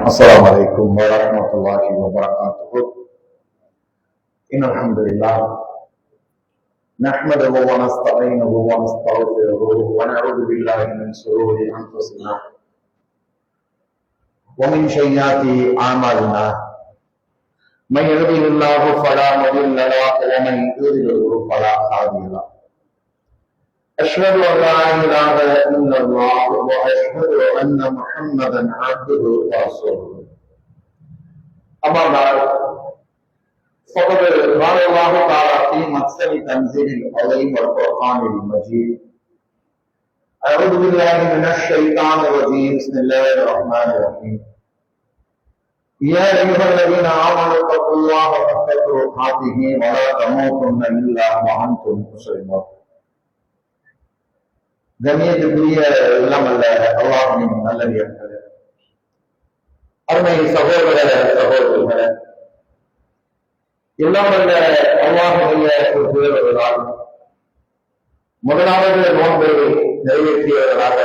السلام عليكم ورحمة الله وبركاته. إن الحمد لله نحمده ونستعينه ونستغفره ونعوذ بالله من شرور أنفسنا ومن سيئات أعمالنا. من يهده الله فلا مضل له ومن يضلل فلا هادي له. أشهد أن لا إله إلا الله وأشهد أن محمدا عبده ورسوله. أما بعد فقد قال الله تعالى في محكم تنزيل العظيم والفرقان المجيد: أعوذ بالله من الشيطان الرجيم. بسم الله الرحمن الرحيم. يا أيها الذين آمنوا اتقوا الله حق تقاته ولا تموتن إلا وأنتم مسلمون. கண்ணியத்துக்குரிய எல்லாம் அல்ல அல்லாஹ்வின் நல்லடியார்களே, அருமை சகோதர சகோதரிகளே, எல்லாம் அல்ல அல்லாஹ்வுடைய பேரர்களால் முதலாவது நோன்பை நிறைவேற்றியவர்களாக,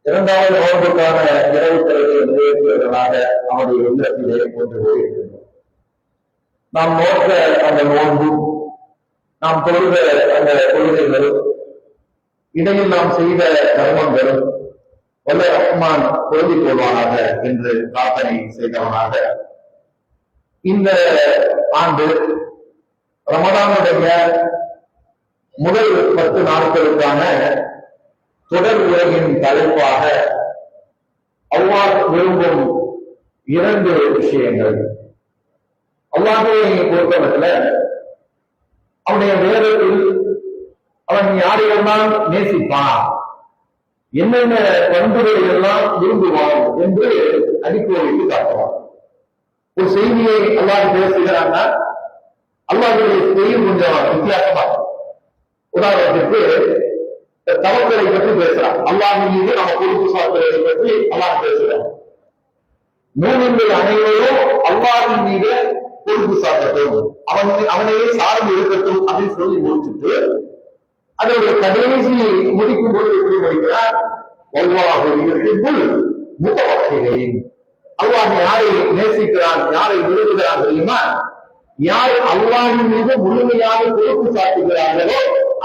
இரண்டாவது நோன்புக்கான இரவு தலையை நிறைவேற்றியவர்களாக அவருடைய உள்ளத்திலே கொண்டு போயிருக்கிறோம். நாம் நோக்க அந்த நோன்பு, நாம் தொழுத அந்த கொள்கைகள், இடையில் நாம் செய்த கர்மங்களும் வல்ல ரஹ்மான் பொருந்திக் கொள்வானாக என்று பிரார்த்தனை செய்தவனாக, இந்த ஆண்டு ரமதானுடைய முதல் 10 நாட்களுக்கான தொடர் உலகின் தலைப்பாக அல்லாஹ் விரும்பும் 2 விஷயங்கள். அல்லாஹ்வை பொறுத்தவரையில் அவனுடைய வேதத்தில் அவன் யாரையெல்லாம் நேசிப்பான், என்னென்ன பண்புகளை எல்லாம் விரும்புவான் என்று அடிக்கோடிட்டு காட்டுவான். ஒரு செய்தியை அல்லாஹ் பேசுகிறான்னா அல்லாஹ்வுடைய செய்தி கொஞ்சம் வித்தியாசமா. உதாரணத்திற்கு தவக்கலை பற்றி பேசுறான். அல்லாஹ்வின் மீது நம்ம பொறுப்பு சாட்டுவதை பற்றி அல்லாஹ் பேசுறான். மூமின்கள் அனைவரும் அல்லாஹ்வின் மீது பொறுப்பு சாட்டட்டும், அவனையே சார்ந்து இருக்கட்டும் அப்படின்னு சொல்லி முடிச்சுட்டு அதோட கடைசி முடிக்கும் போது எப்படி படிக்கிறார்? அல்லாஹ் யாரை நேசிக்கிறான், யாரை விரும்புகிறான் தெரியுமா? யார் அல்லாஹ்வின் மீது முழுமையாக பொறுப்பு சாட்டுகிறார்களோ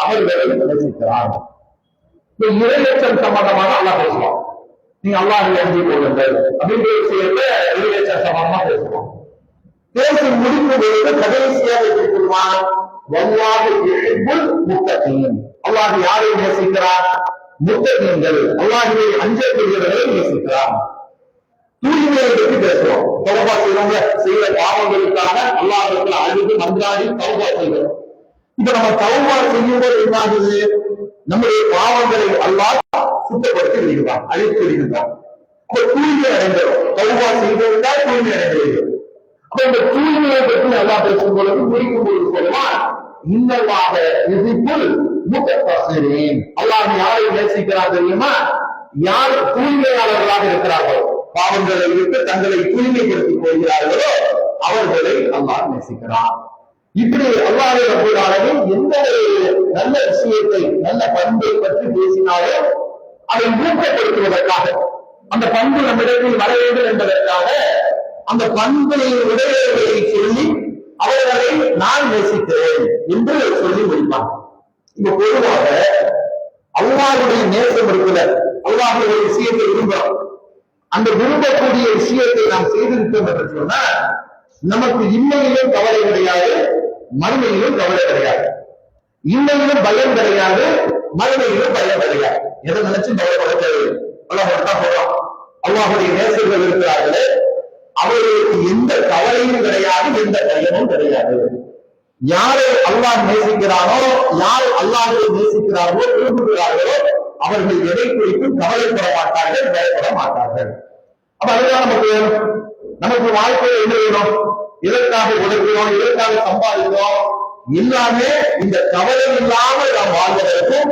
அவர்களை நேசிக்கிறான். இறையச்சம் சம்பந்தமாக அல்லாஹ் பேசுவான். நீங்க அல்லாஹ்வை அஞ்சிக் கொள்ளுங்கள் அப்படின்ற விஷயத்தை இறையச்சம் சம்பந்தமா பேசுவான். பேசி முடிக்கும் பொழுது கடைசியாக எப்படி சொல்வான்? அல்லாஹ் யாரை நேசிக்கிறார்? முத்தகீன்கள், அல்லாஹ்வை அஞ்சக்கூடியவர்களை நேசிக்கிறார். தூய்மையை பற்றி பேசுறோம். தௌபா செய்யறவங்க செய்யற பாவங்களுக்காக அல்லாஹ்விடத்தில் அழுது மன்றாடி தௌபா செய்கிறோம். இப்ப நம்ம தௌபா செய்யும்போது என்ன ஆகுது? நம்முடைய பாவங்களை அல்லாஹ் சுத்தப்படுத்தி விடுகிறான், அழித்து விடுகிறான். அப்ப தூய்மை அடைந்தோம். தௌபா செய்திருந்தால் தூய்மை அடைந்திருக்கிறோம். அப்ப இந்த தூய்மையை பற்றி அல்லாஹ் பேசும் பொழுது முடிக்கும் பொழுது சொல்லுவான், இன்னல்லாஹ யுஹிப்புல் முத்தஹிரீன். அல்லாஹ் யாரை நேசிக்கிறார் தெரியுமா? யார் தூய்மையாளர்களாக இருக்கிறார்களோ, பாவங்களை விட்டு தங்களை தூய்மைப்படுத்திக் கொள்கிறார்களோ அவர்களை அல்லாஹ் நேசிக்கிறார். இப்படி அல்லாஹ் ரப்பல் ஆலமீன் எந்த ஒரு நல்ல விஷயத்தை, நல்ல பண்பை பற்றி பேசினாலும் அதை ஊக்கப்படுத்துவதற்காக, அந்த பண்பு நம்மிடத்தில் வர வேண்டும் என்பதற்காக அந்த பண்பை உடையவர்களை சொல்லி அவர்களை நான் நேசிக்கிறேன் என்று சொல்லி முடிப்பான். இப்ப பொதுவாக அல்லாஹ்வுடைய நேசம் இருக்கிற, அல்லாஹ்வுடைய விஷயத்தை விரும்புகிறோம். அந்த விரும்பக்கூடிய விஷயத்தை நாம் செய்திருக்கோம் என்று சொன்னா நமக்கு இன்மையிலும் கவலை கிடையாது, மறுமையிலும் கவலை கிடையாது. இன்மையிலும் பயம் கிடையாது, மறுமையிலும் பயம் கிடையாது. எதை நினைச்சு கவலைப்பட தேவையில்லை. அல்லாஹ் போறோம். அல்லாஹ்வுடைய நேசர்கள் இருக்கிறார்களே, அவர்களுக்கு எந்த கவலையும் கிடையாது, எந்த பயமும் கிடையாது. யாரை அல்லாஹ் நேசிக்கிறானோ, யார் அல்லாஹ்வை நேசிக்கிறார்களோ, விரும்புகிறார்களோ அவர்கள் எதை குறித்தும் கவலைப்பட மாட்டார்கள், பயப்பட மாட்டார்கள். அப்ப அதுதான் நமக்கு வாழ்க்கையை என்ன வேணும்? இதற்காக உழைக்கிறோம், இதற்காக சம்பாதிக்கிறோம். எல்லாமே இந்த கவலை இல்லாமல் நாம் வாழ்வதற்கும்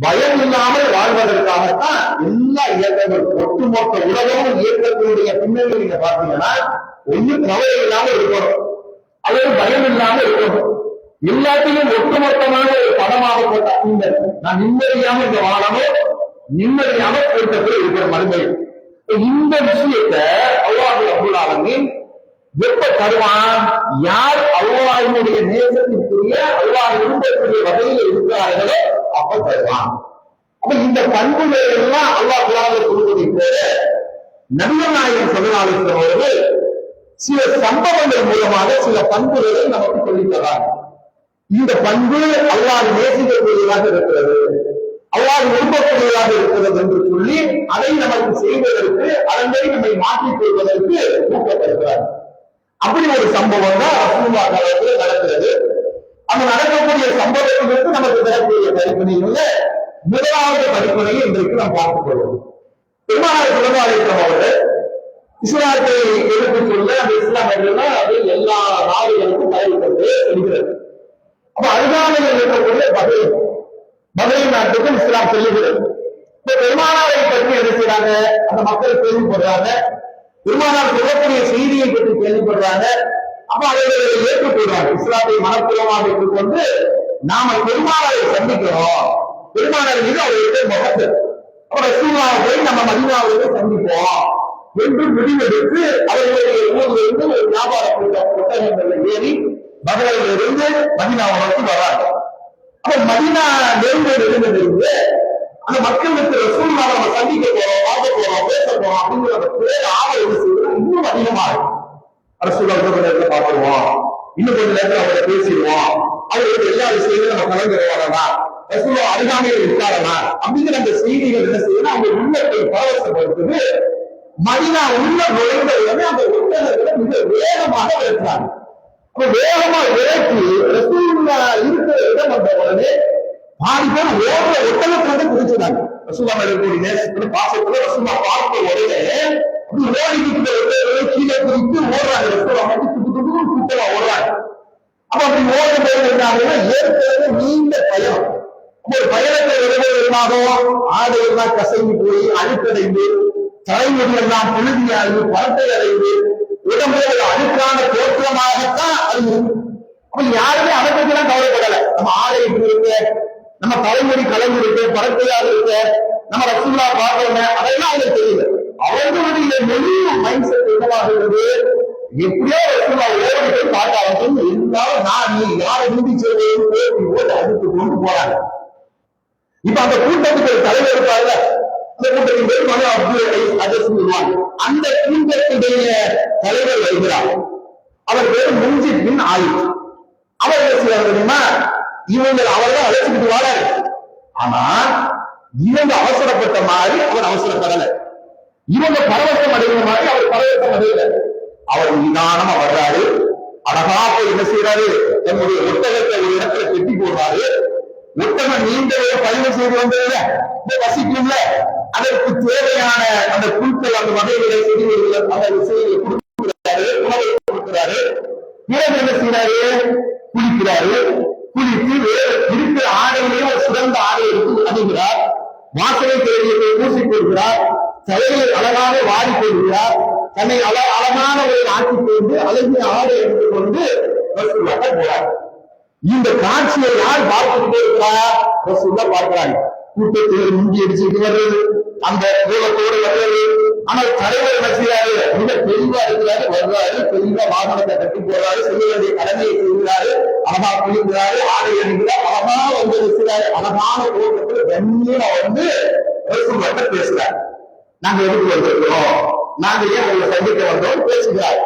பயம் இல்லாமல் வாழ்வதற்காகத்தான் எல்லா இயக்கங்களும், ஒட்டுமொத்த உலகமும் இயக்கத்தினுடைய பின்னணி நீங்க பார்த்தீங்கன்னா ஒண்ணு கவலை இல்லாமல் இருக்கணும், அல்லது பயம் இல்லாமல் இருக்கணும். எல்லாத்தையும் ஒட்டுமொத்தமான ஒரு படமாக போட்ட நான் நிம்மதியாக இந்த வாழமோ நிம்மதியாக கூட்டத்தில் இருக்கிற மறுமை இந்த விஷயத்தை அல்லாஹ் ரப்பல் ஆலமீன் எப்ப தருவான்? யார் அல்லாஹ்வுடைய நேசத்திற்குரிய அல்லாஹ் விரும்பக்கூடிய வகையில் இருக்கிறார்களோ அப்ப தருவான். அப்ப இந்த பண்புகளை எல்லாம் அல்லாஹ் குர்ஆனில் கொடுப்பதை போல நபிகள் நாயகம் ஸல்லல்லாஹு அலைஹி வஸல்லம் அவர்கள் சில சம்பவங்கள் மூலமாக சில பண்புகளை நமக்கு சொல்லித் தராங்க. இந்த பண்பு அல்லாஹ் நேசிக்கக்கூடியதாக இருக்கிறது, அல்லாஹ் விரும்பக்கூடியதாக இருக்கிறது என்று சொல்லி அதை நமக்கு செய்வதற்கு, அதன்படி நம்மை மாற்றிக் கொள்வதற்கு ஊக்கப்படுகிறார். அப்படி ஒரு சம்பவம் தான் ரசூலுல்லாஹி காலத்தில் நடக்கிறது. அந்த நடக்கக்கூடிய சம்பவத்திலிருந்து நமக்கு தரக்கூடிய படிப்பினையில் முதலாவது படிப்பினையை இன்றைக்கு நாம் பார்த்துக் கொள்வோம். பெருமானார் ஸல்லல்லாஹு அலைஹி வஸல்லம் அவர்கள் இஸ்லாத்தை எடுத்துச் சொல்ல அந்த இஸ்லாம் அது எல்லா நாடுகளுக்கும் பரவிக்கொண்டே செல்கிறது. அப்ப அருகாமையில் இருக்கக்கூடிய பஹ்ரைன் நாட்டுக்கும் இஸ்லாம் செல்லுகிறது. இப்ப பெருமானாரை பற்றி என்ன செய்யறாங்க? அந்த மக்கள் கேள்விப்படுறாங்க, பெருமானார் சொல்லக்கூடிய செய்தியை பற்றி கேள்விப்படுறாங்க. அப்ப அதை ஏற்றுக்கொள்றாங்க. இஸ்லாத்தை மனப்பூர்வமாக ஏற்றுக்கொண்டு நாம பெருமானாரை சந்திக்கிறோம், பெருமானார் மீது அவர்களுடைய முகத்து, அப்ப ரசூலுல்லாஹ் போய் நம்ம மதீனாவிலே சந்திப்போம் என்று முடிவெடுத்து அவர்களுடைய ஊரிலிருந்து ஒரு வியாபார புத்தகங்களில் ஏறி பஹ்ரைனிலிருந்து மதீனாவை நோக்கி வராங்க. அப்ப மதீனா நெருங்கிலிருந்து அந்த மக்களுக்கு ரசூலுல்லாஹ் நம்ம சந்திக்க போறோம், பார்க்க போறோம், பேச போறோம் அப்படிங்கிற பேர் ஆவல் என்ன செய்யணும்? இன்னும் அதிகமா இருக்கும். ரசூலுல்லாஹ் கொஞ்ச நேரத்துல பார்த்துருவோம், இன்னும் கொஞ்ச நேரத்துல அவரை பேசிடுவோம், அவர்களுக்கு எல்லா விஷயங்களும் நம்ம கலந்துருவாங்க, ரசூலுல்லாஹ் அருகாமையில் இருக்காரா அப்படிங்கிற அந்த செய்திகள் என்ன செய்யணும்? அவங்க உள்ளத்தை பரவசப்படுத்துது. மதீனா உள்ள நுழைந்த உடனே அந்த ஒட்டகங்களை மிக வேகமாக விரட்டுறாங்க. அப்ப வேகமா விரட்டி ரசூலுல்லாஹ் இருக்கிற இடம் வந்த உடனே பாதி பேர் ஓடுற ஒட்டகத்துல குதிச்சுட்டாங்க. ரசூலுல்லாஹ் இருக்கக்கூடிய நேசத்துல பாசத்துல ரசூலுல்லாஹ் பார்த்த உடனே அப்படி ஓடிக்கிட்டு கீழே குதித்து ஓடுறாங்க. ரசூலுல்லாஹ் மட்டும் கூட்டமா ஓடுறாங்க. அப்ப அப்படி ஓடும் போது என்ன ஏற்கனவே நீண்ட பயணம். ஒரு பயணத்தை விரைவாகவும் ஆடையெல்லாம் கசங்கி போய் அழுக்கடைந்து தலைமுடி எல்லாம் புழுதியாகி பரட்டை அடைந்து உடம்புல அழுக்கான தோற்றமாகத்தான் அது இருக்கும். அப்ப யாருமே அதை பற்றிலாம் கவலைப்படல. நம்ம ஆடை இப்படி இருக்கு, நம்ம தலைமுடி கலந்து இருக்கு, பரட்டையாக இருக்கு, நம்ம ரசூலுல்லாஹ் பார்க்கணும், அதெல்லாம் அவங்களுக்கு தெரியல. அவர்களுடைய முழு மைண்ட் செட் என்னவாகிறது? எப்படியோ ரசூலுல்லாஹ் ஓடி போய் பார்த்தாலும் எல்லாரும் நான் நீ யாரை விரும்பி செய்வேன் பேசி ஓடி அடுத்து கொண்டு போறாங்க. இப்ப அந்த கூட்டத்துக்கு தலைவர் இருப்பாருல, அந்த கூட்டத்தின் பேர் மனு அப்துல் அஜஸ் சொல்லுவாங்க. அந்த கூட்டத்துடைய தலைவர் வருகிறார். அவர் பேர் முன்ஜித் பின் ஆயிஷ். அவர் என்ன செய்வார் தெரியுமா? இவங்க அவர்தான் அழைச்சிட்டு வாழாரு. ஆனா இவங்க அவசரப்பட்ட மாதிரி அவர் அவசரப்படல, இவங்க பரவசம் அடைகிற மாதிரி அவர் பரவசம் அடையல. அவர் நிதானமா வர்றாரு. அழகா போய் என்ன செய்யறாரு? தன்னுடைய ஒட்டகத்தை ஒரு இடத்துல கெட்டி போடுறாரு. ஒட்டகம் நீண்ட பயணம் செய்து வந்ததுல வசிக்கும்ல, அதற்கு தேவையான அந்த புல்கள், அந்த வகைகளை செடிகள், அந்த விஷயங்களை கொடுக்கிறாரு, உணவை கொடுக்கிறாரு. பிறகு என்ன செய்யறாரு? குளிக்கிறாரு. குளித்து இருக்கிற ஆடையிலேயே ஒரு சிறந்த ஆடை எடுத்து அணுகிறார். வாசனை தேவையை பூசி கொள்கிறார். தலையை அழகாக வாடி கொள்கிறார். தன்னை அழகான ஒரு ஆட்சி கொண்டு அழகிய ஆடை எடுத்துக் கொண்டு ரசூலுல்லாஹ் போறார். இந்த காட்சியை யார் பார்த்துக்கிட்டே இருக்கிறார்? ரசூலுல்லாஹ் பார்க்கிறாங்க. கூட்டத்தில் முங்கி அடிச்சுட்டு வர்றது, அந்த கோலத்தோடு வர்றது. ஆனால் தலைவர் என்ன செய்யறாரு? மிக தெளிவா இருக்கிறாரு. வர்றாரு, தெளிவா வாகனத்தை கட்டி போறாரு, செய்ய வேண்டிய கடமையை செய்கிறாரு, அழகா குளிக்கிறாரு, ஆடை அணிகிறார், அழகா வந்து இருக்கிறாரு. அழகான கோலத்தில் கண்ணியமா வந்து ரசூலுல்லாஹ் பேசுறாரு. நாங்க எதுக்கு வந்திருக்கிறோம், நாங்க ஏன் உங்களை சந்திக்க வந்தோம் பேசுகிறார்.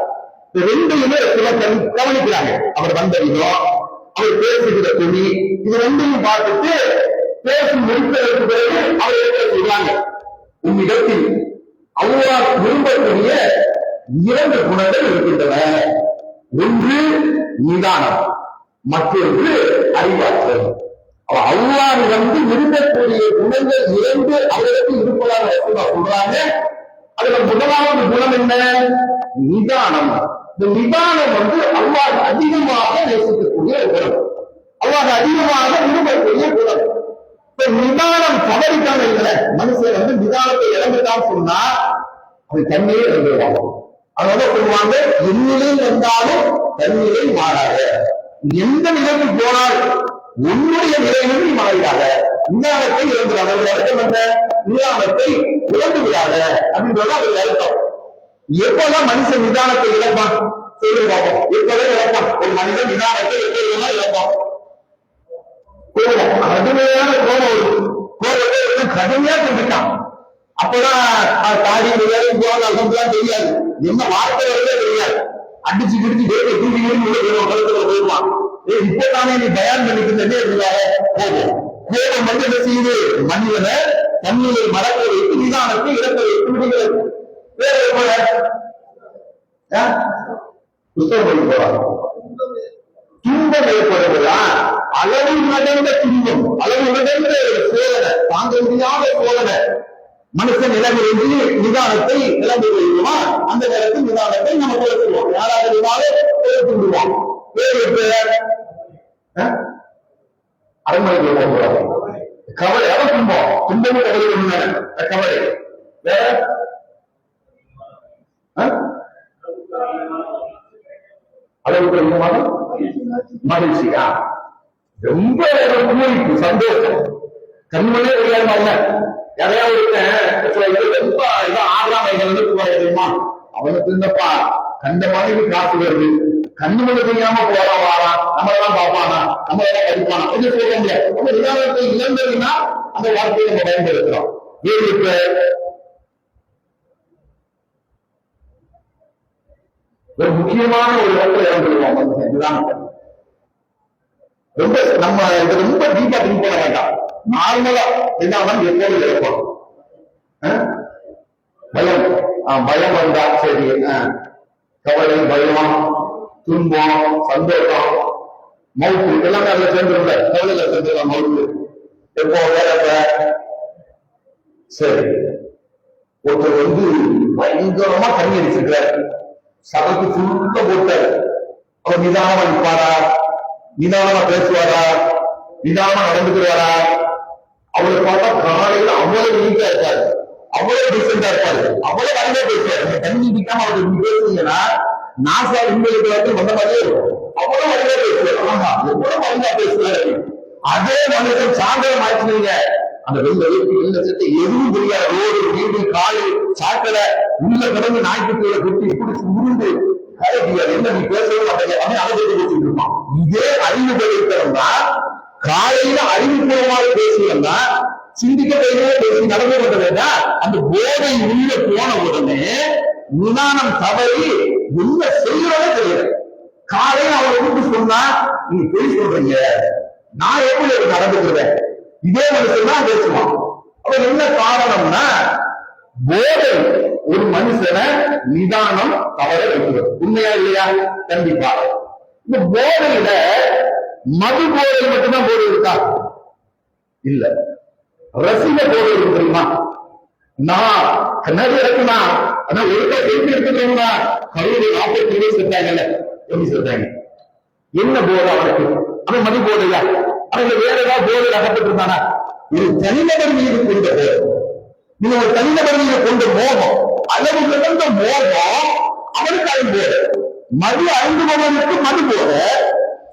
ரெண்டையுமே கவனிக்கிறாங்க. அவர் வந்த விதம், அவர் பேசுகிற துணி, இது ரெண்டையும் பார்த்துட்டு பேசி முடிப்பதற்கு பிறகு அவர் என்ன சொல்றாங்க? உன்னிடத்தில் அல்லாஹ் விரும்பக்கூடிய 2 குணங்கள் இருக்கின்றன. ஒன்று நிதானம், மற்றொன்று அறிவாற்றல். அல்லாஹ் வந்து விரும்பக்கூடிய குணங்கள் 2 அவர்களுக்கு இருப்பதாக சொல்றாங்க. அதுல முதலாவது குணம் என்ன? நிதானம். இந்த நிதானம் வந்து அல்லாஹ் அதிகமாக நேசிக்கக்கூடிய குணம், அல்லாஹ் அதிகமாக விரும்பக்கூடிய குணம். நிதானம் தவறிட்டாங்க இல்லை, மனுஷன் வந்து நிதானத்தை இழந்துட்டான்னு சொன்னா அது தண்ணியே இழந்துருவாங்க. அதனால சொல்லுவாங்க, எந்நிலை வந்தாலும் தண்ணியை மாறாத. எந்த நிலைக்கு போனால் உன்னுடைய நிலையிலும் நீ மாறிடாத, நிதானத்தை இழந்துடாத. அர்த்தம் என்ன? நிதானத்தை இழந்து விடாத அப்படின்றது அது அர்த்தம். எப்பதான் மனுஷன் நிதானத்தை இழப்பான் சொல்லி பார்ப்போம். எப்பதான் இழப்பான் ஒரு மனிதன் நிதானத்தை எப்போதுதான் இழப்பான்? கோபம், கடுமையான கோபம், கோபத்தை கடுமையா கொண்டுட்டான். அப்பதான் தாடி போலாம் தெரியாது, என்ன வார்த்தை வரவே தெரியாது, அடிச்சு பிடிச்சு தூக்கி உலகத்துல போயிடுவான். இப்பதானே நீ பயான் பண்ணிட்டு கோபம். கோபம் வந்து என்ன செய்யுது? மனிதனை தன்னிலை மறக்க வைத்து நிதானத்தை இழக்க வைத்து விடுகிறது. வேற போல புத்தகம் போறாங்க. துன்பம் ஏற்படுவதா அளவு நடந்த துன்பம், அளவு நடந்த சோதனை, தாங்க முடியாத சோதனை. மனுஷன் நிலைமையின்றி நிதானத்தை இழந்து கொள்ளுமா? அந்த நேரத்தில் நிதானத்தை நம்ம குறைச்சிடுவோம். யாராவது குறைத்துடுவோம். வேறு அரண்மனைக்கு போகக்கூடாது. கவலை எவ்வளவு துன்பம், துன்பமும் கவலை கவலை வேற அளவுக்கு அதிகமான மகிழ்ச்சியா, ரொம்ப பூரிப்பு, சந்தோஷம், கண்மனே விளையாடுவாங்க. யாரையாவது ரொம்ப ஆறாம் வயதுல தெரியுமா, அவனுக்கு இருந்தப்பா கண்ட மாதிரி காசு வருது, கண்ணு மணி தெரியாம போறான் வாரான், நம்மளெல்லாம் பார்ப்பானா, நம்மளெல்லாம் படிப்பானா, கொஞ்சம் சொல்ல முடியாது. நம்ம நிதானத்தை இழந்ததுன்னா அந்த வார்த்தையை நம்ம பயன்படுத்துறோம். ஒரு முக்கியமான ஒரு இடத்துல இறந்துருவோம் நிதானத்தை. ரொம்ப நம்ம இது ரொம்ப டீப்பா திங்க் பண்ண வேண்டாம். நார்மலா நிதானம் எப்போது இருப்போம். பயம், பயம் வந்தா சரி, கவலை, பயம், துன்பம், சந்தோஷம், மவுத்து எல்லாமே அதுல சேர்ந்துருந்த கவலையில சேர்ந்துடலாம். மவுத்து எப்போ வேற சரி. ஒருத்தர் வந்து பயங்கரமா தண்ணி அடிச்சிருக்கிறார், சபைக்கு ஃபுல்லா போட்டார். அவர் நிதானமா நிற்பாரா, நிதானமா பேசுவாரா, நிதானமா நடந்துக்கிறாரா? அவரை பார்த்தா காலையில அவ்வளவு நீட்டா இருக்காரு, அவ்வளவு டிசென்டா இருப்பாரு, அவ்வளவு அழகா பேசுவாரு. தண்ணி நிற்காம அவருக்கு பேசுனீங்கன்னா நாசா விண்வெளிக்கு வந்த மாதிரியே இருக்கும். அவ்வளவு அழகா பேசுவார், எவ்வளவு அழகா பேசுவாரு. அதே மனுஷன் சாயந்தரம் ஆச்சுங்க, அந்த வெள்ள சட்டை எதுவும் தெரியாத ரோடு, வீடு, காலு, சாக்கடை உள்ள கிடந்து நாய்க்குட்டியோட கொட்டி பிடிச்சி உருண்டு என்ன நீ பேசவும் அழைச்சிட்டு இருப்பான். இதே அறிவு படைத்தவன்னா காலையில அறிவுபூர்வமாக பேசுவா, சிந்திக்க பேசி நடந்து கொண்டதுன்னா அந்த போதை உள்ள போன உடனே நிதானம் தவறி என்ன செய்யறதே தெரியாது. காலையில அவரை கூப்பிட்டு சொன்னா நீங்க பேசி சொல்றீங்க, நான் எப்படி நடந்துக்கிறேன், இதே மனுஷன் தான் பேசுவான். அப்ப என்ன காரணம்னா போதை ஒரு மனுஷனை நிதானம் தவற வைக்கிறது. உண்மையா இல்லையா? கண்டிப்பாக. இந்த போதையில மது போதை மட்டும்தான் போதை இருக்கா? இல்ல, ரசிக போதை இருக்கு தெரியுமா? நான் கண்ணாடி இருக்குனா ஆனா ஒருக்கா எப்படி இருக்குன்னா கருவியை 40 வயசு செத்தாங்கல்ல, எப்படி செத்தாங்க? என்ன போதை அவனுக்கு? அவன் மது போதையா? அவன் வேற ஏதாவது போதை அகப்பட்டு இருந்தானா? ஒரு தனிநபர் மீது கொண்ட போதை, நீங்க ஒரு தனிநபர் மீது கொண்ட மோகம், அளவு கிடந்த மோகம் அவனுக்கு அது போதை. மது அருந்துபவனுக்கு மது போதை,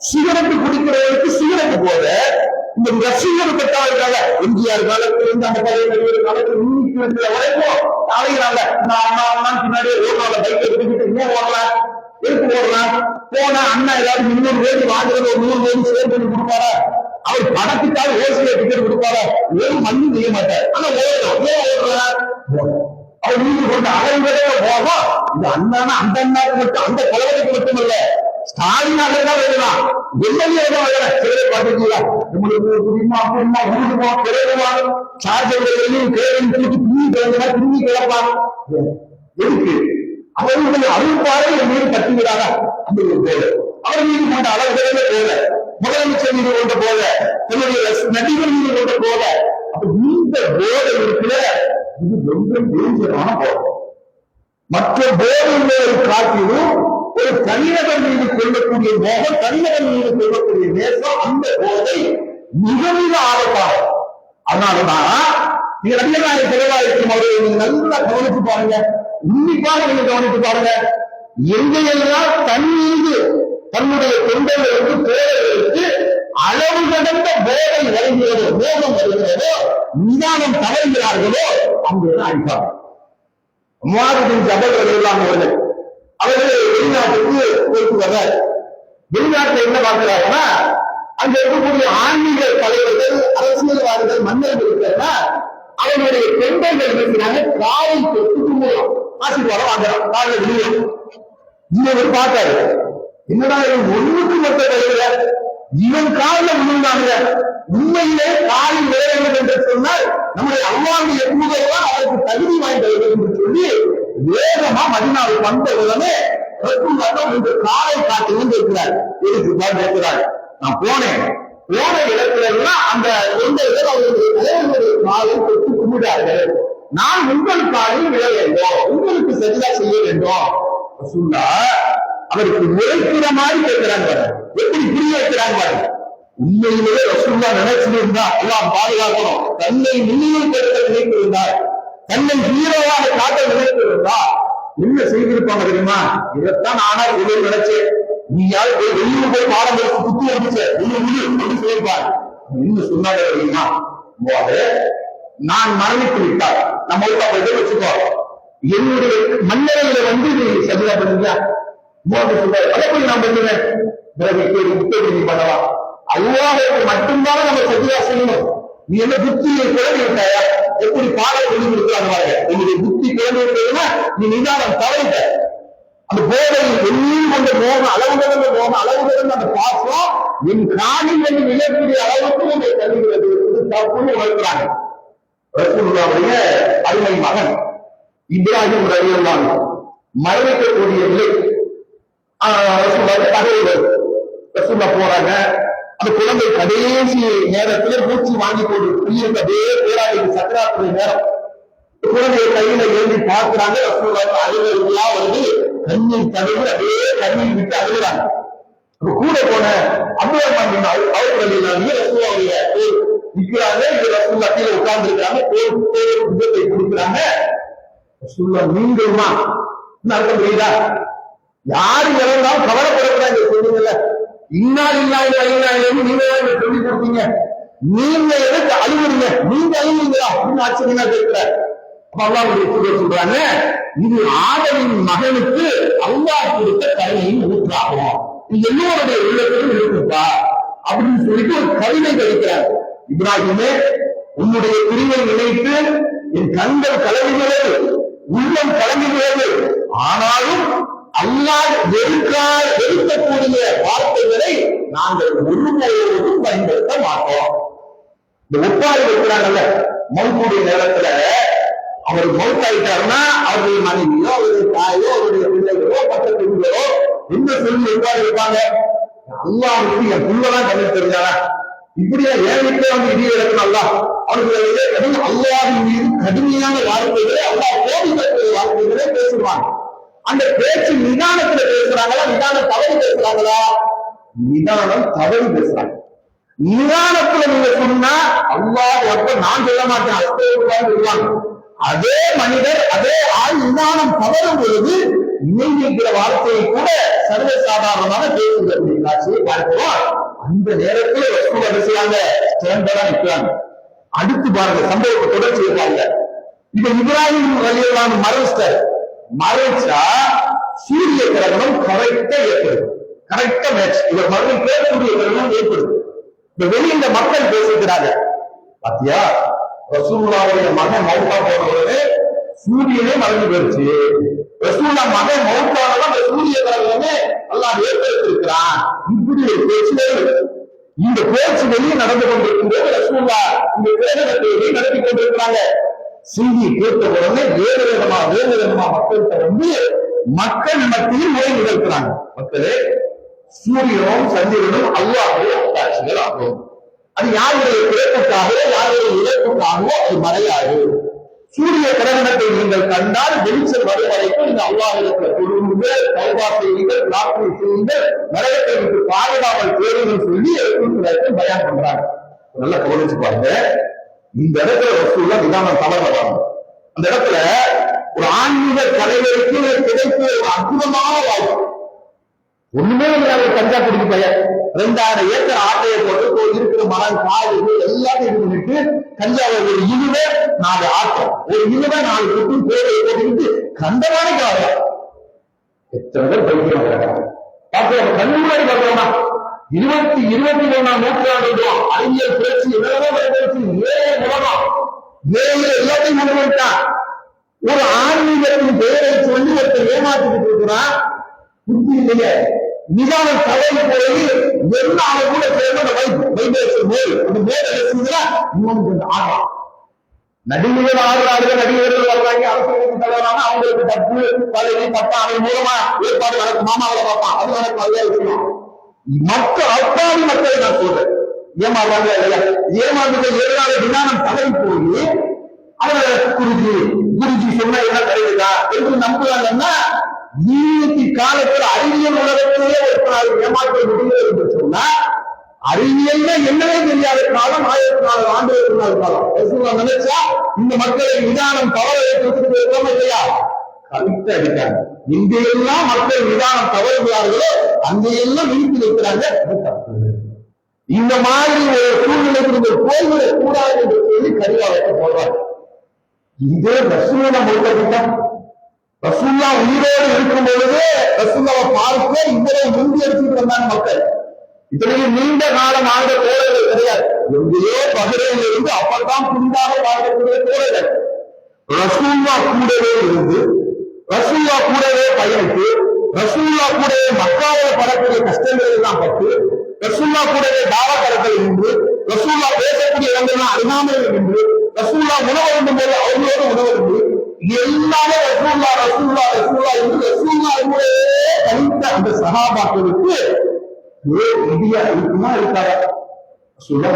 சிகரெட்டு குடிக்கிறவனுக்கு சிகரெட்டு போதை. இந்த ரசிகர் பெற்றாருக்காக எம்ஜிஆர் காலத்துல இருந்து அந்த பழைய நடிகர் காலத்துல இன்னைக்கு இருக்கிற வரைக்கும் அழைகிறாங்க. நான் பின்னாடியே ஓடுறாங்க, பைக் எடுத்துக்கிட்டு இன்னும் ஓடலாம், எடுத்து ஓடலாம். போனா அண்ணா ஏதாவது 300 கோடி வாங்குறது, ஒரு 100 கோடி சேவ் பண்ணி கொடுப்பாரா? அவர் பணத்துக்காக ஓசில டிக்கெட் கொடுப்பாரா? ஒரு மண்ணும் செய்ய மாட்டார். ஆனா ஓடுறோம், ஏன் ஓடுறார்? அவர் நீங்க கொண்ட அளவுகளே போகும். இந்த அண்ணானா அந்த அண்ணாவுக்கு மட்டும், அந்த கலவரைக்கு மட்டுமல்ல, ஸ்டாலின் தான் வேணும், எம்எல்ஏ தான் வேணும். சிலரை பார்த்துக்கீங்களா? உங்களுக்கு புரியுமா அப்படின்னா ஊருமா பிறகுமா சார்ஜர் கேள்வி தூக்கி துணி கிழந்தா துணி கிளப்பான். எதுக்கு? அவர்களுடைய அறிவிப்பாரை மீது கட்டுகிறாங்க. அந்த ஒரு போல அவர் மீது கொண்ட அளவுகளே போல, முதலமைச்சர் மீது கொண்ட போல, தன்னுடைய நடிகர் மீது கொண்ட போல. அப்ப இந்த போதை இருக்கிற இது ரொம்ப டேஞ்சரான போதை. மற்ற போதைகளை காட்டிலும் ஒரு தனிநபர் மீது கொள்ளக்கூடிய மோகம், தனிநபர் மீது கொள்ளக்கூடிய நேசம், அந்த போதை மிக மிக ஆபத்தானது. அதனாலதான் நீங்க நடிகராக செலவாயிருக்கும் அவரை நீங்க நல்லா கவனித்து பாருங்க, உன்னிப்பாக நீங்க கவனித்து பாருங்க. எங்கெல்லாம் தன் மீது தன்னுடைய தொண்டர்களுக்கு பேரர்களுக்கு அளவு கடந்த போதை வருகிறதோ, மோகம் வருகிறதோ, நிதானம் தவறுகிறார்களோ அங்குதான் அடிப்பாங்க. முஆத் ஜபல் ரலியல்லாஹு அன்ஹு அவர்கள் வெளிநாட்டுக்கு போயிட்டு வர்றார். வெளிநாட்டுல என்ன பார்க்கிறாங்கன்னா, அங்க இருக்கக்கூடிய ஆன்மீக தலைவர்கள், அரசியல்வாதிகள், மன்னர்கள் இருக்கிறதா அவருடைய பெண்கள் இருக்கிறாங்க, காலை தொட்டு கும்பிடுவோம், ஆசீர்வாதம் வாங்குறான், காலையில் விழுவோம். இவர் பார்த்தாரு, என்னடா ஒண்ணுக்கு மட்டும் தலைவர இவன் காலில் விழுந்தாங்க, உண்மையிலே காலில் விழ வேண்டும் என்று சொன்னால் நம்முடைய அல்லாஹ்வுடைய தூதர்தான் அதற்கு தகுதி வாய்ந்தவர்கள் என்று சொல்லி வேகமா மதீனாவை வந்த உடனே காலை காட்டுன்னு இருக்கிறார். இருக்கிறார். நான் போன இடத்துல எல்லாம் அந்த அவர்களுடைய காலை தொட்டு கும்பிட்டார்கள். நான் உங்கள் காலில் விழ வேண்டும், உங்களுக்கு சரியா செய்ய வேண்டும். அவருக்கு உழைக்கிற மாதிரி கேட்கிறாங்க, எப்படி புரிய வைக்கிறாங்க. உண்மையிலேயே ரசூல்லா நினைச்சிருந்தா எல்லாம் பாதுகாக்கணும், தன்னை நினைவுபடுத்த நினைத்திருந்தார், தன்னை ஹீரோவாக காட்ட நினைத்திருந்தா என்ன செய்திருப்பாங்க தெரியுமா? இதைத்தான் நானா வெளியே நினைச்சேன், நீயாவது போய் வெளியூர் போய் பாடம் எடுத்து குத்து வந்துச்சு அப்படின்னு சொல்லியிருப்பார். என்ன சொன்னாங்க தெரியுமா? நான் மரணித்து விட்டார், நம்ம போய் வச்சுக்கோ, என்னுடைய மன்னரையில வந்து நீ சஜிதா பண்ணுங்க, அதை போய் நான் பண்ணுவேன், நீ பண்ணலாம். அல்லாஹ்வுக்கு மட்டும்தான் நம்ம சஜிதா செய்யணும். நீ என்ன புத்தியை குழந்தை விட்டாயா? எப்படி பாடம் சொல்லி கொடுக்கிறாங்க, என்னுடைய புத்தி குழந்தை விட்டதுன்னா நீ நிதானம் தவறிட்ட. அந்த போதை எண்ணில் கொண்ட மோகம், அளவு கடந்த மோகம், அளவு கடந்த அந்த பாசம் என் காலில் என்று விழக்கூடிய அளவுக்கு நம்மை தருகிறது, தப்புன்னு உணர்கிறாங்க. ரசூலுல்லாஹ்வுடைய அருமை மகன் இப்ராஹிம் ரலியல்லாஹு அன்ஹு மரணிக்கக்கூடிய நிலை ரசூலுல்லாஹ் போறாங்க. அந்த குழந்தை கடைசி நேரத்தில் மூச்சு வாங்கி கொண்டு புரியுங்க, அதே போராடி சக்கராத்துடைய நேரம். குழந்தைய கையில ஏந்தி பார்க்கிறாங்க. ரசூலுல்லாஹ் அழுவெல்லாம் வந்து கண்ணீர் தழுவி அதே கண்ணீர் விட்டு அழுகிறாங்க. கூட போன அப்துல் ரஹ்மான் அவர்கள் ரசூலுல்லாஹ்வுடைய நிற்கிறாங்க. இது ரசூலுல்லாஹ் கீழே உட்கார்ந்து இருக்காங்க, புத்தகத்தை கொடுக்கிறாங்க. ரசூலுல்லாஹ் நீங்களுமா அர்த்தம் புரியுதா? யாரு இறந்தாலும் கவலைப்படக்கூடாது சொல்லுங்கல்ல, இன்னால் இல்லாயிரம் நீங்க சொல்லி கொடுத்தீங்க, நீங்க எதுக்கு அழுகுறீங்க, நீங்க அழுகுறீங்களா அப்படின்னு ஆச்சரியமா கேட்கிறார். அல்லாஹ்வுடைய சொல்றாங்க, இது ஆதமின் மகனுக்கு அல்லாஹ் கொடுத்த கருணையின் ஊற்றாகும், இது எல்லோருடைய உள்ளத்திலும் இருக்குப்பா அப்படின்னு சொல்லிட்டு ஒரு கருணை கழிக்கிறார். இப்ராஹிமே, உன்னுடைய பிரிவை நினைத்து என் கண்கள் கலங்குகிறது, உள்ளம் கலங்குகிறது. ஆனாலும் அல்லாஹ் வெறுக்கக்கூடிய வார்த்தைகளை நாங்கள் ஒருபோதும் பயன்படுத்த மாட்டோம். இந்த ஒப்பாரி வைக்கிறாங்கல்ல, மௌத்துடைய நேரத்துல அவர் மௌத்தாயிட்டாருன்னா அவருடைய மனைவியோ, அவருடைய தாயோ, அவருடைய பிள்ளைகளோ, பக்கத்துகளோ என்ன சொல்லி ஒப்பாரி வைப்பாங்க? அல்லாஹ்வுக்கு என் புள்ளதான் தமிழ் தெரிஞ்சாரா, இப்படியா ஏன் வீட்டுல வந்து இடி இழக்கணும் அல்ல, அவர்களுடைய அல்லாஹ்வின் மீது கடுமையான வார்த்தைகளை, அல்லாஹ் கோபிக்கக்கூடிய வார்த்தைகளை பேசுவாங்க. அந்த பேச்சு நிதானத்துல பேசுறாங்களா, நிதானம் தவறு பேசுறாங்களா? நிதானம் தவறு பேசுறாங்க. நிதானத்துல நீங்க சொன்னா அல்லாஹ் எப்ப நான் சொல்ல மாட்டேன் அஸ்தக்ஃபிருல்லாஹ் சொல்லுவாங்க. அதே மனிதர், அதே ஆள் நிதானம் தவறும் பொழுது இணை வைக்கிற வார்த்தையை கூட சர்வசாதாரணமாக பேசுகிற காட்சியை பார்க்கிறோம். அந்த நேரத்தில் ரசூல் என்ன செய்யாங்க, ஸ்டாண்டர்டா நிற்கிறாங்க. அடுத்து பாருங்க, சம்பவத்தை தொடர்ச்சி இருக்காங்க. இப்ப இப்ராஹிம் ரலியல்லாஹு அன்ஹு மறைச்சிட்டார். மறைச்சா சூரிய கிரகணம் கரெக்டா ஏற்படுது, கரெக்டா மேட்ச். இவர் மறுபடியும் சூரிய கிரகணம் ஏற்படுது. இப்ப வெளியில மக்கள் பேசிக்கிறாங்க, பாத்தியா ரசூலுல்லாஹ்வுடைய மகன் மௌத்தா போன உடனே சூரியனே மறைஞ்சு போயிடுச்சு, ரசூலுல்லாஹ் மகன் மௌத்தானதான் அந்த சூரிய கிரகணமே அல்லாஹ் ஏற்படுத்திருக்கிறான். இப்படி ஒரு பேச்சு, இந்த பேச்சு வெளியே நடந்து கொண்டிருக்கும் போது ரசூலுல்லாஹ் இந்த கிரகணத்தை நடத்தி கொண்டிருக்கிறாங்க. செய்தி கேட்ட உடனே வேறு விதமா மக்கள்கிட்ட வந்து மக்கள் மத்தியில் நோய் நிகழ்த்துறாங்க. மக்களே, சூரியனும் சந்திரனும் அல்லாஹ்வுடைய காட்சிகள் ஆகும். அது யாருடைய பிறப்புக்காகவோ யாருடைய இழப்புக்காகவோ அது மறையாது. சூரிய கிரகணத்தை நீங்கள் கண்டால் வெளிச்சம் வரும் வரைக்கும் இந்த அல்லாஹ்விடத்தில் தொழுங்கள், தௌபா செய்யுங்கள், பிரார்த்தனை செய்யுங்கள், நரகத்தை விட்டு பாதுகாவல் தேடுங்கள் சொல்லி பயான் பண்றாங்க. நல்லா கவனிச்சு பாருங்க. இந்த இடத்துல ரசூலுல்லாஹ் நிதானம் தவறவாங்க. அந்த இடத்துல ஒரு ஆன்மீக தலைவருக்கு கிடைத்த ஒரு அற்புதமான வாய்ப்பு. ஒண்ணுமே இல்லாத கஞ்சா குடிக்கு பையன் 2000 ஏக்கர் ஆட்டையை போட்டு இருக்கிற மரம் காடு எல்லாத்தையும் இது பண்ணிட்டு கஞ்சாவை ஒரு இழுவே 4 ஆட்டம் ஒரு இழுவே 4 குட்டி பேரை போட்டுக்கிட்டு கண்டமான காலம் எத்தனை பேர் பைத்தியம் பார்க்கிறோம் கண்முன்னாடி பார்க்கிறோமா 21ஆம் நூற்றாண்டு அறிவியல் புரட்சி என்னவோ புரட்சி உலகம் எல்லாத்தையும் முன்வைத்தான் ஒரு ஆன்மீகத்தின் பெயரை சொல்லி ஒருத்தர் ஏமாற்றிக்கிட்டு இருக்கிறான் புத்தி இல்லையே நிதான தவறு போய் எல்லா கூட சேர்ந்து வைப்ரேஷன் மேல் அந்த மேல பேசுறதுல இன்னும் கொஞ்சம் ஆகலாம் நடிகர்கள் ஆடுறார்கள் நடிகர்கள் வர்றாங்க அரசியலுக்கு தலைவரான அவங்களுக்கு தப்பு பதவி பட்டம் அவன் மூலமா ஏற்பாடு நடக்கும் மாமா அவளை பார்ப்பான் அது நடக்கும் அதே விஷயம் மக்கள் அப்பாவி மக்களை நான் சொல்றேன் ஏமாறாங்க இல்லையா ஏமாந்து ஏழாத விஞ்ஞானம் தவறி போய் அவரை குருஜி சொன்னா என்ன கிடைக்குதா என்று நம்புறாங்கன்னா நீதி காலத்தில் அறிவியல் உலகத்திலே ஒரு ஏமாற்ற முடியல என்று சொன்னா அறிவியல் என்னவே தெரியாத காலம் 1400 ஆண்டுகளுக்கு காலம் நினைச்சா இந்த மக்களை விதானம் தவற வைத்திருக்கிறோம் இல்லையா கவித்து அடிக்காங்க எங்கெல்லாம் மக்கள் விதானம் தவறுகிறார்களோ அங்கெல்லாம் விழித்து வைக்கிறாங்க இந்த மாதிரி ஒரு சூழ்நிலைக்கு போய்விடக் கூடாது என்று சொல்லி கரிகாலத்தை போடுறாங்க இதே ரசூலா முழுக்க ரசூல்லா உயிரோடு இருக்கும் பொழுது ரசூல்லாவை பார்க்க இவரை முந்தி எடுத்துட்டு வந்தாங்க மக்கள் இத்தனையும் நீண்ட காலம் ஆண்ட தோழர்கள் கிடையாது எங்கேயோ பகரையில் இருந்து அப்பதான் புதிதாக பார்க்கக்கூடிய தோழர்கள் ரசூல்லா கூடவே இருந்து ரசூல்லா கூடவே பயணித்து ரசூல்லா கூடவே மக்காவில் படக்கூடிய கஷ்டங்கள் எல்லாம் பட்டு ரசூல்லா கூடவே தாவக்கடத்தில் இருந்து ரசூல்லா பேசக்கூடிய இடங்கள்லாம் அறியாமல் இருந்து ரசூல்லா உணவு வேண்டும் போது அவர்களோடு உணவு இருந்து எல்லாமே ரசூல்லா ரசூல்லா ரசூல்லா என்று ரசூல்லா கழித்த அந்த சகாபாக்களுக்கு இந்தியா இருக்குமா இருக்காரா சொல்ல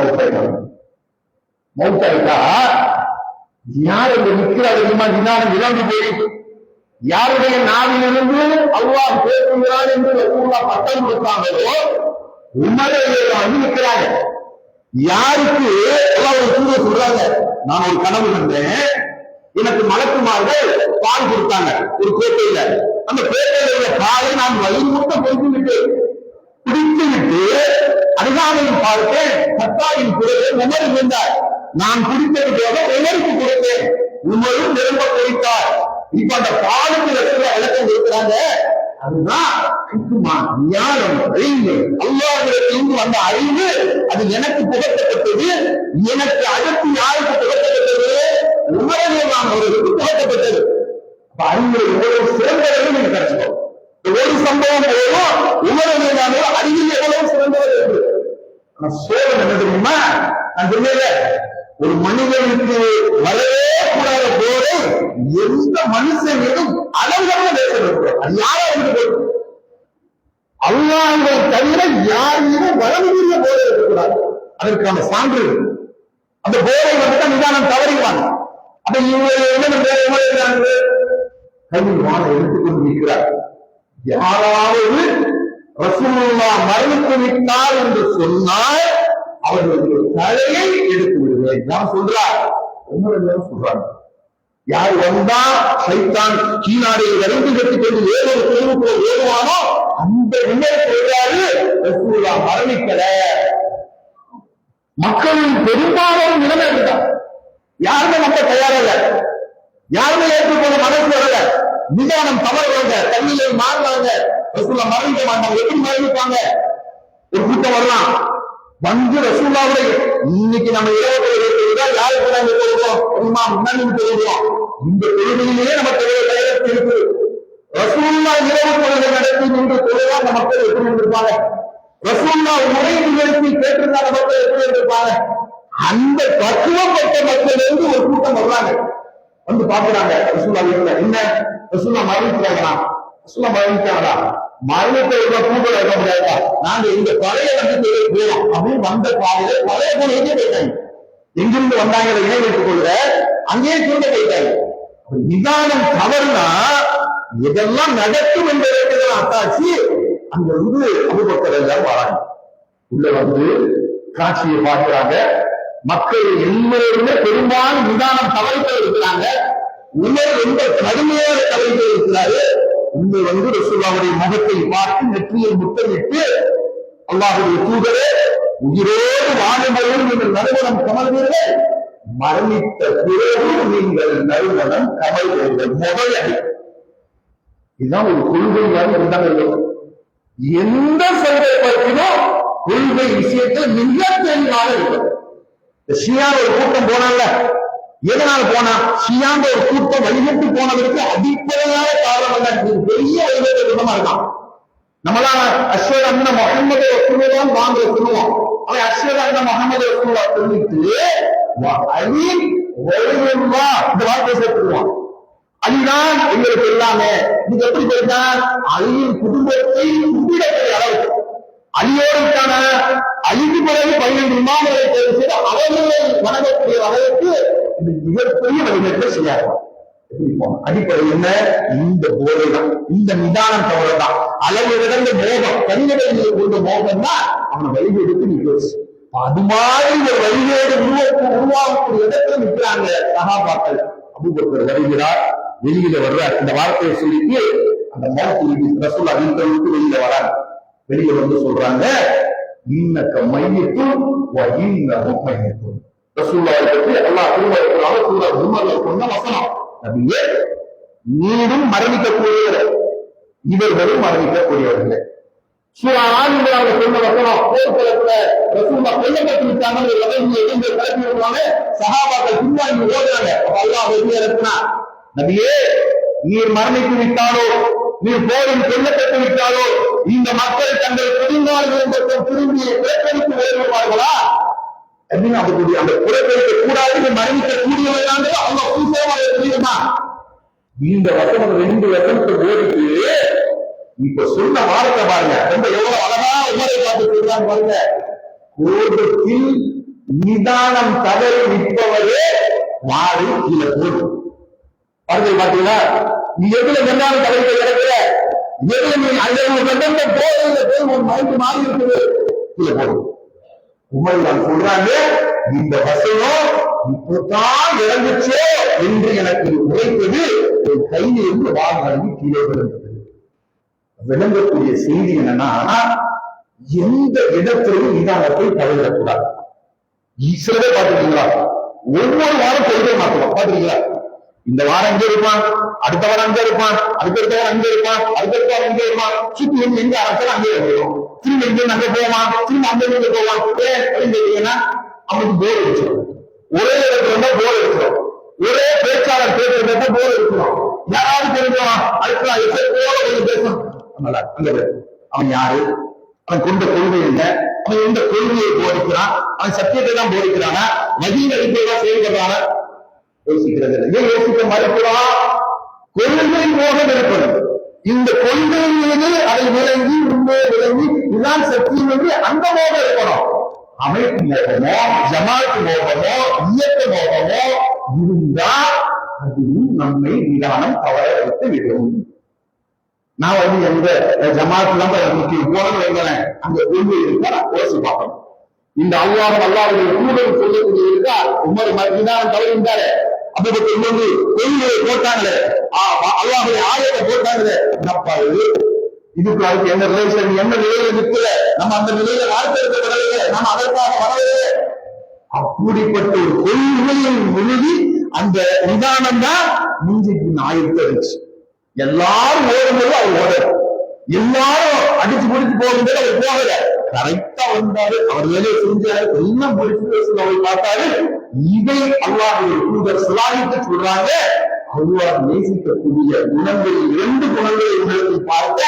மௌத்தாயிட்டா யார் இந்த நிற்கிறார் விதானம் இழந்து போய் யாருடைய நாவிலிருந்து அல்லாஹ் பேசுகிறார் என்று ரசூல்லா பட்டம் கொடுத்தாங்களோ உமரை நிற்கிறாங்க யாருக்கு எல்லாம் ஒரு சூழ சொல்றாங்க நான் ஒரு கனவு கண்டேன் எனக்கு மலக்குமார்கள் பால் கொடுத்தாங்க ஒரு கோட்டையில அந்த கோட்டையில உள்ள பாலை நான் வயிறு முட்ட பொறுத்து விட்டு குடித்து விட்டு அருகாமையில் பார்த்தேன் கத்தாயின் குரலை உமர் இருந்தார் நான் குடித்தது போக உமருக்கு கொடுத்தேன் உமரும் நிரம்ப குடித்தார் இப்ப அந்த பாலுக்கு விளக்கம் கொடுக்கிறாங்க அதுதான் ஞானம் அறிவு அல்லாஹ்விடத்திலிருந்து வந்த அறிவு அது எனக்கு புகட்டப்பட்டது எனக்கு அடுத்து யாருக்கு புகட்டப்பட்டது உமரவேதான் அவர்களுக்கு புகட்டப்பட்டது அறிவு எவ்வளவு சிறந்தவர்கள் நீங்க கிடைச்சிக்கோ ஒரு சம்பவம் போதும் உமரவேதான் அறிவில் எவ்வளவு சிறந்தவர் என்று ஆனா சோழன் என்ன தெரியுமா நான் சொன்னேன் ஒரு மனிதனுக்கு வரவே கூடாத போது எந்த மனுஷனும் அளவுகளை பேச அது யாராவது அல்லாஹ்வை தவிர யாரையும் வரக்கூடிய போதை இருக்கக்கூடாது அதற்கான சான்று அந்த போதை வந்து நிதானம் தவறிவாங்க அப்ப இவங்க கையில் வாழ எடுத்துக்கொண்டு நிற்கிறார் யாராவது ரசூலுல்லாஹ் மரணித்து விட்டார் என்று சொன்னால் அவர்களுடைய தலையை எடுத்து விடுவேன் நான் சொல்றார் சொல்றாங்க யார் வந்தா சைத்தான் கீழாடையை வரைந்து கட்டிக்கொண்டு ஏதோ ஒரு தெருவுக்குள்ள ஏறுவானோ அந்த உண்மையை சொல்றாரு ரசூலுல்லாஹ் மரணிக்கல மக்களின் பெரும்பாலும் நிலைமை இருந்தார் யாருமே நம்ப தயாரில்ல யாருமே ஏற்றுக்கொள்ள மனசு வரல நிதானம் தவறுவாங்க தண்ணியை மாறுவாங்க ரசூலுல்லாஹ் மரணிக்க மாட்டாங்க எப்படி மரணிப்பாங்க ஒரு கூட்டம் வரலாம் வந்து ரசூலுல்லாஹ்வை இன்னைக்கு நம்ம இரவு யாருக்கு நாங்க சொல்றோம் முன்னாடி சொல்றோம் இந்த தொழுகையிலேயே நம்ம தொழிலை இருக்கு ரசூலுல்லாஹ் இரவு தொழுகை நடத்தி நின்று தொழுதா அந்த மக்கள் எப்படி இருந்திருப்பாங்க ரசூலுல்லாஹ் உரை நிகழ்ச்சி கேட்டிருந்தா அந்த மக்கள் எப்படி இருந்திருப்பாங்க அந்த பக்குவப்பட்ட மக்கள் இருந்து ஒரு கூட்டம் வர்றாங்க வந்து பாக்குறாங்க ரசூலுல்லாஹ் என்ன ரசூலுல்லாஹ் மரணிக்கிறாங்களா ரசூலுல்லாஹ் மரணிச்சாங்களா மரணத்தை கூட்ட வைக்க முடியாதா நாங்க இந்த பழைய வந்து போறோம் அப்படின்னு வந்த பாதையில பழைய போனே போயிட்டாங்க எங்கிருந்து வந்தாங்க இணை வைத்துக் கொள்ள அங்கேயே தூண்ட போயிட்டாங்க நிதானம் தவறுனா இதெல்லாம் நடக்கும் என்பதற்கு அத்தாச்சு அங்க இருந்து அபூபக்கர் எல்லாம் வராங்க உள்ள வந்து காட்சியை பார்க்கிறாங்க மக்கள் எல்லோருமே பெரும்பாலும் நிதானம் தவறித்து இருக்கிறாங்க உமர் ரொம்ப கடுமையான தவறித்து இருக்கிறாரு உண்மை ரசூலுல்லாஹ்வுடைய முகத்தை பார்த்து நெற்றியை முத்தமிட்டு, அல்லாஹ்வுடைய தூதரே, உயிரோடு வாழும்போது நீங்கள் நறுமணம் கமழ்வீர்கள், மரணித்த பிறகு நீங்கள் நறுமணம் கமழ்வீர்கள். முதல் அடி இதுதான் ஒரு கொள்கையாக இருந்தாங்க. எந்த சந்தர்ப்பத்திலும் கொள்கை விஷயத்தில் மிக தெளிவாக இருக்கும். ஷியா ஒரு கூட்டம் போனால, எதனால போனா? ஷியாந்த ஒரு கூட்டம் வழிகட்டு போனதற்கு அடிப்படையான காரணம் தான். பெரிய வழிகட்டு குணமா இருக்கான். நம்மளால அஷ்ஹது அன்ன முஹம்மது ரசூலுல்லாஹ் வாங்க சொல்லுவோம். அவன் அஷ்ஹது அன்ன முஹம்மது ரசூலுல்லாஹ் சொல்லிட்டு அலி வலியுல்லாஹ் இந்த வார்த்தை சேர்த்துக்குவான். அலிதான் எங்களுக்கு எல்லாமே. இது எப்படி போயிட்டா? அலியின் குடும்பத்தை கும்பிடக்கூடிய அளவுக்கு அலியோருக்கான அழிவு பிறகு 12 இமாம்களை தேர்வு செய்து அவர்களை வணங்கக்கூடிய அளவுக்கு இது மிகப்பெரிய வழிகட்டை செய்யாது. அடிப்படை என்ன? இந்த போதை தான், இந்த நிதானம் தவறு தான். அளவு இழந்த மோகம், தனிநடைகளை கொண்ட மோகம் தான் அவனை வழிகெடுத்து நிற்கிறது. அது மாதிரி ஒரு வழிகேடு உருவாகக்கூடிய இடத்துல நிற்கிறாங்க சஹாபாக்கள். அபூபக்கர் வருகிறார், வெளியில வர்றார். இந்த வார்த்தையை சொல்லிட்டு அந்த மௌத் ரசூல் அறிந்தவருக்கு வெளியில வராங்க. வெளியில வந்து சொல்றாங்க, இன்னக்க மையத்தும் இன்னமும் மையத்தும். ரசூலுல்லாஹை பற்றி அல்லாஹ் திருமறைக்குள்ளாக சூரா ஜுமர்ல சொன்ன வசனம். நபியே, நீரும் மரணிக்கக்கூடியவர், இவர்களும் மரணிக்கக்கூடியவர்கள். சூரா ஆல்-இம்ரான்ல சொன்ன வசனம். போர்க்களத்துல ரசூலுல்லாஹ் கொல்லப்பட்டு விட்டாங்க, ஒரு வகையை எழுந்து கிளப்பி விடுவாங்க. சஹாபாக்கள் பின்வாங்கி ஓடுறாங்க. அல்லாஹ் வெளியே இறக்குனார், நபியே, நீர் மரணித்து விட்டாலோ, நீர் போரில் கொல்லப்பட்டு விட்டாலோ, இந்த மக்கள் தங்கள் குடிநாடுகள் மற்றும் திரும்பியை புறக்கணித்து ஓடுவார்களா அப்படின்னு அந்த புறக்கணிக்க கூடாது, மரணிக்க கூடியவர்களாக அவங்க பூசமாக தெரியுமா? இந்த வசனம் 2 வசனத்தை ஓடிட்டு இப்ப சொன்ன வார்த்தை பாருங்க, ரொம்ப எவ்வளவு அழகா உமரை பார்த்து சொல்றாங்க பாருங்க. கோபத்தில் நிதானம் தவறி நிற்பவரே மாறி கீழே போடு. பாருங்க, பாத்தீங்களா? நீ எதுல நிதானம் தவறி கிடக்குற, எதுல நீ அந்த போய் ஒரு மைண்ட் மாறி இருக்குது, கீழே போடு. உமர் தான் சொல்றாங்க, இந்த வசனம் இப்பதான் இறந்துச்சோ என்று எனக்கு உரைத்தது என் கையில் இருந்து வாழ்நாளி கீழே விழுந்தது. விளங்கக்கூடிய செய்தி என்னன்னா, எந்த இடத்திலும் நிதானத்தை தவறிடக்கூடாது. சிலவே பாத்துருக்கீங்களா? ஒவ்வொரு வாரம் கொள்கை மாற்றலாம். பாத்துருக்கீங்களா? இந்த வாரம் அங்கே இருப்பான், அடுத்த வாரம் அங்கே இருப்பான், அடுத்தடுத்த வாரம் அங்கே இருப்பான், அடுத்தடுத்த வாரம் அங்கே இருப்பான். சுத்தி எங்க ஆரம்பிச்சாலும் அங்கே போயிடும். திரும்ப இங்க அங்க போவான், திரும்ப அங்க இருந்து போவான். ஏன் அப்படின்னு கேட்டீங்கன்னா, அவனுக்கு போர் அடிச்சிடும். ஒரே இடத்துல இருந்தா போர் அடிச்சிடும். ஒரே பேச்சாளர் பேசுறத போர் அடிச்சிடும். யாராவது தெரிஞ்சுவான், அடுத்த போல பேசணும். அவன் யாரு, அவன் கொண்ட கொள்கை என்ன, அவன் எந்த கொள்கையை போதிக்கிறான், அவன் சத்தியத்தை தான் போதிக்கிறானா, வகியின் அடிப்படையாக செயல்படுறான யோசிக்கிறது இல்லை. ஏன் யோசிக்க மறுக்கிறான்? கொள்கை மோகம் இருப்பது. இந்த கொள்கை மீது அதை விளங்கி உண்மையை விளங்கி இதுதான் சத்தியம் என்று அந்த மோகம் இருக்கணும். அமைப்பு மோகமோ, ஜமாத்து மோகமோ, இயக்க மோகமோ இருந்தால் அதுவும் நம்மை நிதானம் தவற வைத்து விடும். நான் எந்த ஜமாத்துலாம் முக்கியம் போனது வைக்கிறேன், அங்க கொள்கை இருக்கா யோசி பார்க்கணும். இந்த அல்லாஹ்வுடைய தூதர் சொல்லக்கூடிய இருக்கா, உமர் நிதானம் தவறிந்தாரு. அப்படி வந்து கொள்கையை போட்டாங்களே, அல்லாஹ்வுடைய ஆயத்தை போட்டாங்களே, என்னப்பா இது, இதுக்கு அதுக்கு என்ன ரிலேஷன், என்ன நிலையில நிற்கல, நம்ம அந்த நிலையில வாழ்க்கை வரலையே, நம்ம அதற்காக வரலையே. அப்படிப்பட்ட ஒரு கொள்கையில் முழுகி அந்த நிதானம் தான் முஞ்சிக்கு ஆயிரத்து இருந்துச்சு. எல்லாரும் ஓடும்போது அவர் ஓடல, எல்லாரும் அடிச்சு முடிச்சு போகும்போது அவர் போகல. கரெக்டா வந்தாரு, அவர் வேலையை செஞ்சாரு, எல்லாம் முடிச்சு அவர் பார்த்தாரு. இதை அல்லாஹ்வுடைய தூதர் சுலாகித்து சொல்றாங்க. அல்லாஹ் நேசிக்கக்கூடிய குணங்களில் 2 குணங்களை உங்களுக்கு பார்த்த,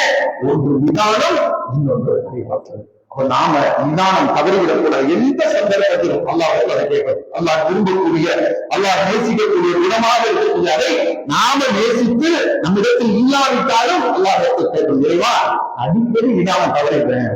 ஒன்று நிதானம், இன்னொன்று அறிவாற்றல். அப்ப நாம நிதானம் தவறிவிடக்கூடாது. எந்த சந்தர்ப்பத்திலும் அல்லாஹ் அதை கேட்பது, அல்லாஹ் விரும்பக்கூடிய, அல்லாஹ் நேசிக்கக்கூடிய குணமாக இருக்கக்கூடிய அதை நாம நேசித்து நம்மிடத்தில் இல்லாவிட்டாலும் அல்லாஹ் கேட்கும். இறைவா, அடிக்கடி நிதானம் தவறிடுறேன்,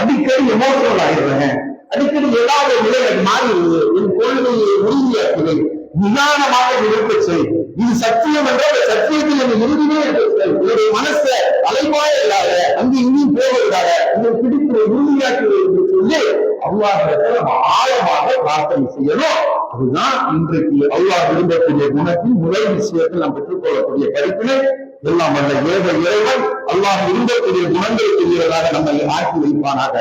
அடிக்கடி எமோஷனல் ஆயிடுறேன், அடிக்கடி ஏதாவது நிலை மாறி என் கொள்கையை உறுதியாக்குவேன், நிதானமாக இருக்க செய். இது சத்தியம் என்றால் சத்தியத்தில் என் இறுதியே இருக்க. ஒரு மனச அலைமாய இல்லாத, அங்கு இங்கேயும் போவதாக உங்களுக்கு பிடிக்கிற உறுதியாக்குவது என்று சொல்லி அல்லாஹ்விடத்தில் நம்ம ஆழமாக பிரார்த்தனை செய்யணும். அதுதான் இன்றைக்கு அல்லாஹ் விரும்பக்கூடிய குணத்தின் முதல் விஷயத்தில் நாம் பெற்றுக்கொள்ளக்கூடிய படிப்பினை. எல்லாம் வல்ல ஏக இறைவன் அல்லாஹ் விரும்பக்கூடிய குணங்களுக்குரியவராக நம்மை ஆக்கி வைப்பானாக.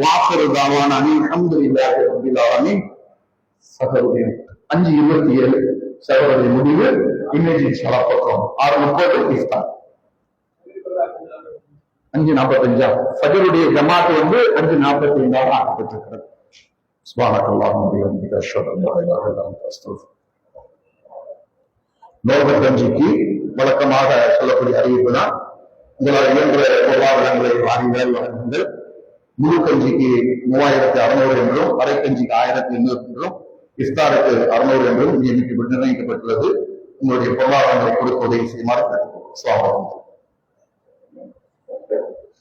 வாசரு தாவான அனில் அல்ஹம்துலில்லாஹி ரப்பில் ஆலமீன். சகோதரர்களே 5:27 சகோதரருடைய முடிவு இன்னைக்கு பக்கம் 6:30 இஃப்தார். 5:45 ஃபஜ்ருடைய ஜமாத் 5:45 ஆக்கப்பட்டிருக்கிறது. சுப்ஹானல்லாஹி வ பிஹம்திஹி அஷ்ஹது அன் லா இலாஹா இல்லா அன்த அஸ்தக்ஃபிருக்க. நோன்பு வழக்கமாக சொல்லக்கூடிய அறிவிப்பு தான், உங்களால் இயன்ற பொருளாதாரங்களை வாங்குங்கள், வழங்குங்கள். முழு கஞ்சிக்கு 3600 என்றும், அரை கஞ்சிக்கு 1800 என்றும், இஃப்தாருக்கு 600 என்றும் நிர்ணயிக்கப்பட்டுள்ளது. உங்களுடைய பொருளாதாரங்களை கொடுக்க உதவி செய்யுமாறு கேட்டுக்கொள்கிறோம்.